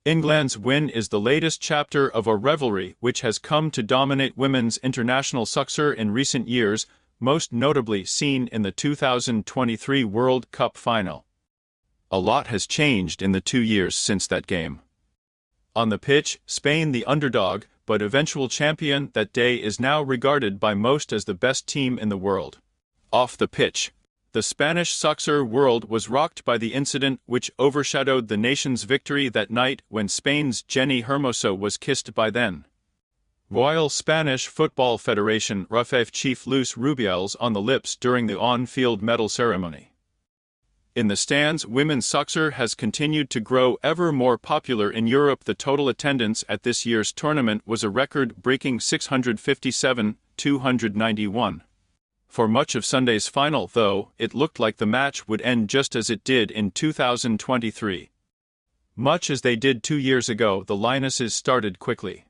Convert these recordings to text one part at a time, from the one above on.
England's win is the latest chapter of a rivalry which has come to dominate women's international soccer in recent years, most notably seen in the 2023 World Cup final. A lot has changed in the 2 years since that game. On the pitch, Spain, the underdog, but eventual champion that day, is now regarded by most as the best team in the world. Off the pitch, the Spanish soccer world was rocked by the incident which overshadowed the nation's victory that night when Spain's Jenny Hermoso was kissed by then Royal Spanish Football Federation RFF chief Luis Rubiales on the lips during the on-field medal ceremony. In the stands, women's soccer has continued to grow ever more popular in Europe. The total attendance at this year's tournament was a record-breaking 657,291. For much of Sunday's final, though, it looked like the match would end just as it did in 2023. Much as they did 2 years ago, the Lionesses started quickly.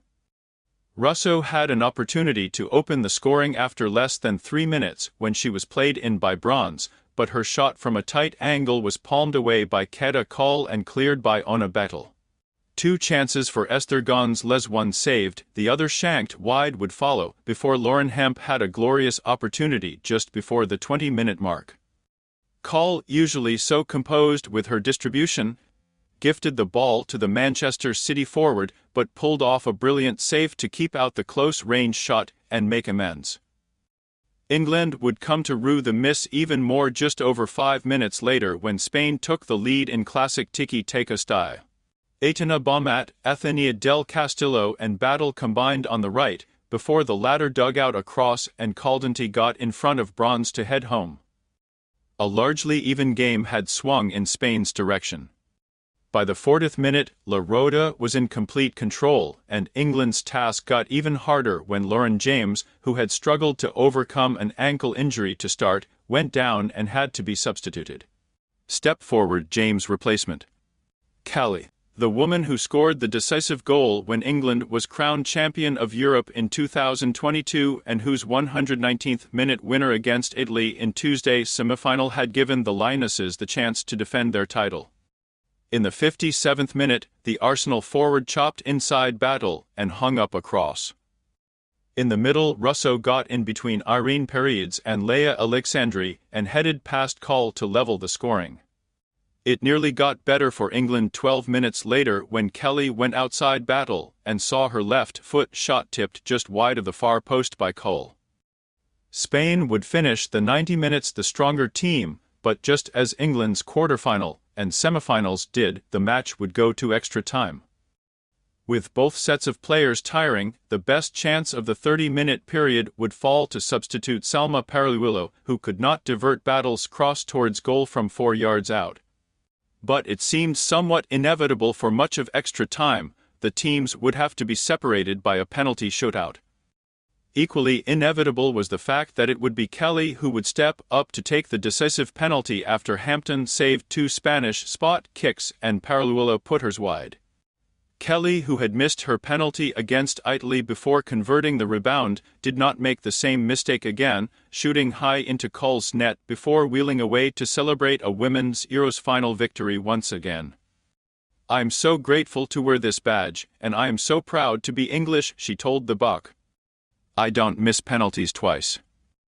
Russo had an opportunity to open the scoring after less than 3 minutes when she was played in by Bronze, but her shot from a tight angle was palmed away by Keda Call and cleared by Ona Bettel. 2 chances for Esther Gonzalez, one saved, the other shanked wide, would follow, before Lauren Hemp had a glorious opportunity just before the 20-minute mark. Call, usually so composed with her distribution, gifted the ball to the Manchester City forward but pulled off a brilliant save to keep out the close-range shot and make amends. England would come to rue the miss even more just over 5 minutes later when Spain took the lead in classic tiki-taka style. Aitana Bonmat, Athenia del Castillo and Battle combined on the right, before the latter dug out a cross and Caldente got in front of Bronze to head home. A largely even game had swung in Spain's direction. By the 40th minute, La Roda was in complete control, and England's task got even harder when Lauren James, who had struggled to overcome an ankle injury to start, went down and had to be substituted. Step forward, James' replacement. Kelly, the woman who scored the decisive goal when England was crowned champion of Europe in 2022 and whose 119th minute winner against Italy in Tuesday's semi-final had given the Lionesses the chance to defend their title. In the 57th minute, the Arsenal forward chopped inside Battle and hung up a cross. In the middle, Russo got in between Irene Paredes and Leia Alexandri and headed past Call to level the scoring. It nearly got better for England 12 minutes later when Kelly went outside Battle and saw her left foot shot tipped just wide of the far post by Cole. Spain would finish the 90 minutes the stronger team, but just as England's quarterfinal and semifinals did, the match would go to extra time. With both sets of players tiring, the best chance of the 30-minute period would fall to substitute Salma Paralluelo, who could not divert Battle's cross towards goal from 4 yards out. But it seemed somewhat inevitable for much of extra time, the teams would have to be separated by a penalty shootout. Equally inevitable was the fact that it would be Kelly who would step up to take the decisive penalty after Hampton saved 2 Spanish spot kicks and Paralluelo put hers wide. Kelly, who had missed her penalty against Italy before converting the rebound, did not make the same mistake again, shooting high into Cole's net before wheeling away to celebrate a Women's Euros final victory once again. "I'm so grateful to wear this badge, and I am so proud to be English," she told the Buck. "I don't miss penalties twice."